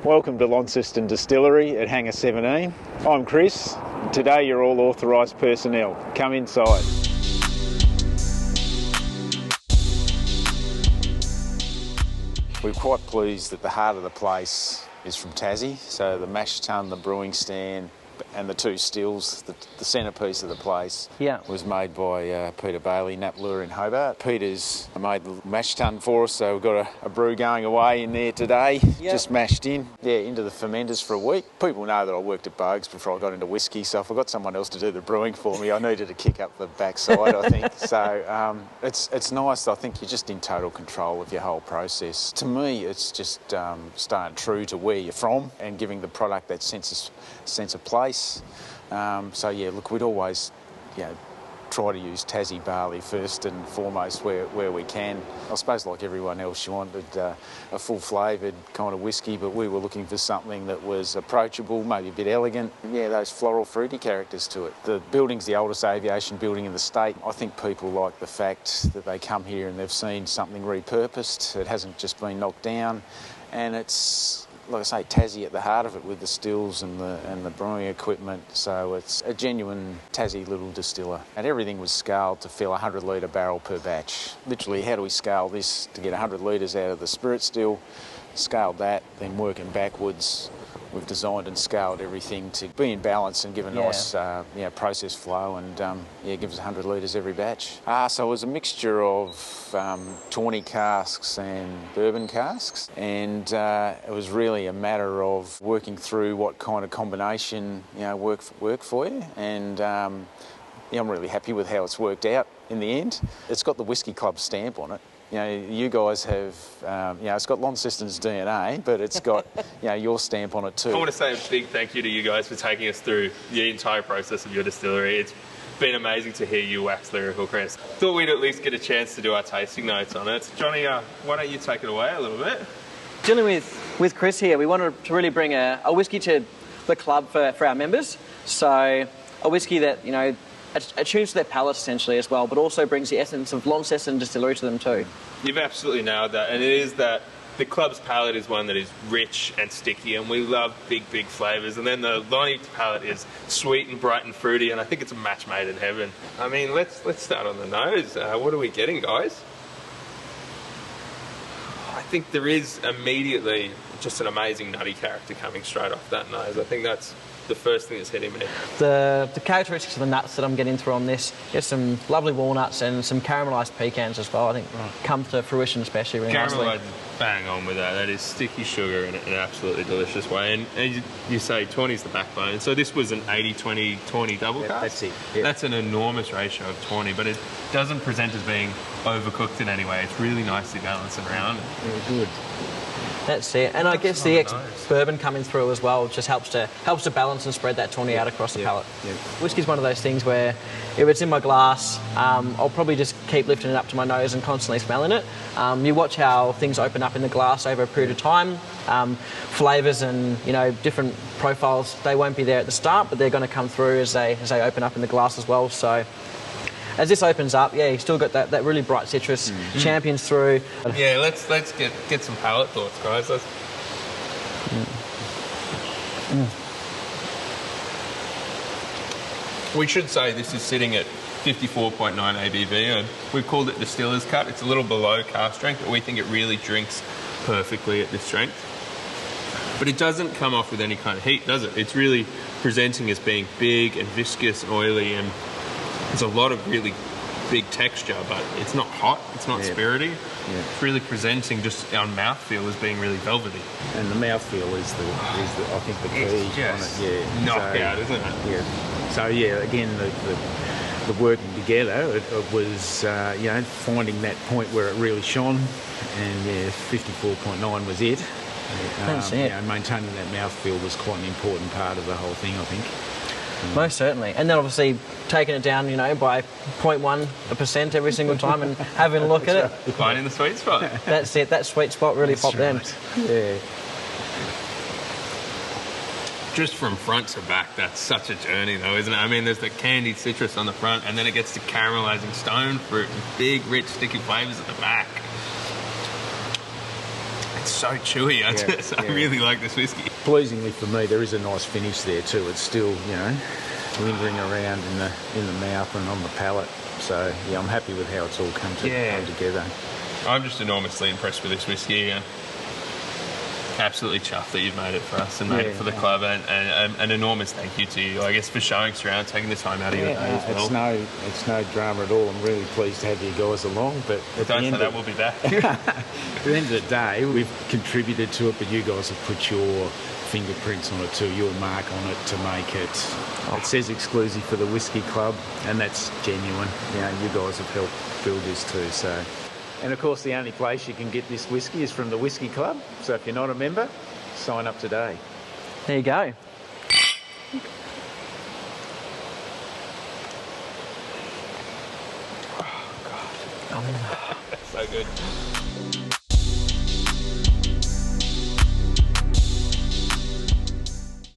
Welcome to Launceston Distillery at Hangar 17. I'm Chris. Today you're all authorised personnel. Come inside. We're quite pleased that the heart of the place is from Tassie. So the mash tun, the brewing stand and the two stills, the centrepiece of the place, was made by Peter Bailey, Naplur in Hobart. Peter's made the mash tun for us, so we've got a brew going away in there today, just mashed in, into the fermenters for a week. People know that I worked at Bogues before I got into whisky, so if I got someone else to do the brewing for me, I needed to kick up the backside, I think. So it's nice. I think you're just in total control of your whole process. To me, it's just staying true to where you're from and giving the product that sense of place. So yeah, look, we'd always, try to use Tassie barley first and foremost where we can. I suppose like everyone else, you wanted a full-flavoured kind of whisky, but we were looking for something that was approachable, maybe a bit elegant. Yeah, those floral fruity characters to it. The building's the oldest aviation building in the state. I think people like the fact that they come here and they've seen something repurposed. It hasn't just been knocked down, and it's, like I say, Tassie at the heart of it with the stills and the brewing equipment. So it's a genuine Tassie little distiller. And everything was scaled to fill a 100 litre barrel per batch. Literally, how do we scale this to get 100 litres out of the spirit still? Scaled that, then working backwards. We've designed and scaled everything to be in balance and give a nice process flow and give us 100 litres every batch. So it was a mixture of Tawny casks and bourbon casks, and it was really a matter of working through what kind of combination work for you, and I'm really happy with how it's worked out in the end. It's got the Whisky Club stamp on it. You guys have, it's got Launceston's DNA, but it's got, your stamp on it too. I want to say a big thank you to you guys for taking us through the entire process of your distillery. It's been amazing to hear you wax lyrical, Chris. Thought we'd at least get a chance to do our tasting notes on it. Jonnie, why don't you take it away a little bit? Dealing with Chris here, we wanted to really bring a whisky to the club for our members. So a whisky that, attunes to their palate essentially as well, but also brings the essence of Launceston Distillery to them too. You've absolutely nailed that, and it is that the club's palate is one that is rich and sticky, and we love big flavours, and then the Lonnie palate is sweet and bright and fruity, and I think it's a match made in heaven. I mean, let's start on the nose. What are we getting, guys? I think there is immediately just an amazing nutty character coming straight off that nose. I think that's the first thing that's hitting me. The characteristics of the nuts that I'm getting through on this, get some lovely walnuts and some caramelised pecans as well, I think come to fruition especially really nicely. Caramelised, bang on with that. That is sticky sugar in an absolutely delicious way. And you say Tawny's the backbone. So this was an 80-20 Tawny double cask? That's it. Yeah. That's an enormous ratio of Tawny, but it doesn't present as being overcooked in any way. It's really nicely balanced around. Very good. That's it, and I guess the ex-Bourbon coming through as well just helps to balance and spread that Tawny out across the palate. Yeah. Whiskey's one of those things where if it's in my glass, I'll probably just keep lifting it up to my nose and constantly smelling it. You watch how things open up in the glass over a period of time. Flavours and different profiles, they won't be there at the start, but they're going to come through as they open up in the glass as well. So as this opens up, you still got that really bright citrus, champions through. Yeah, let's get some palate thoughts, guys. We should say this is sitting at 54.9 ABV, and we've called it distiller's cut. It's a little below cask strength, but we think it really drinks perfectly at this strength. But it doesn't come off with any kind of heat, does it? It's really presenting as being big and viscous and oily, and there's a lot of really big texture, but it's not hot, it's not spirity. Yeah. It's really presenting just our mouthfeel as being really velvety. And the mouthfeel is I think the key on it. Knockout, isn't it? Yeah. So again, the working together, it was finding that point where it really shone, and 54.9 was it. That's it. Maintaining that mouthfeel was quite an important part of the whole thing, I think. Most certainly. And then obviously taking it down, by 0.1% every single time and having a look at it. Finding the sweet spot. That's it. That sweet spot really popped in. Yeah. Just from front to back, that's such a journey though, isn't it? I mean, there's the candied citrus on the front, and then it gets to caramelising stone fruit and big, rich, sticky flavours at the back. It's so chewy. I really like this whiskey. Pleasingly for me, there is a nice finish there too. It's still, you know, lingering around in the mouth and on the palate. So yeah, I'm happy with how it's all come together. I'm just enormously impressed with this whiskey, and absolutely chuffed that you've made it for us and made it for the club, and an enormous thank you to you, I guess, for showing us around, taking the time out of your day as well. It's no drama at all. I'm really pleased to have you guys along, but don't say that, we'll be back. At the end of the day, we've contributed to it, but you guys have put your fingerprints on it too, your mark on it to make it. It says exclusive for the Whisky Club, and that's genuine. You know, you guys have helped build this too, so. And of course, the only place you can get this whiskey is from the Whisky Club. So if you're not a member, sign up today. There you go. Oh, God. So good.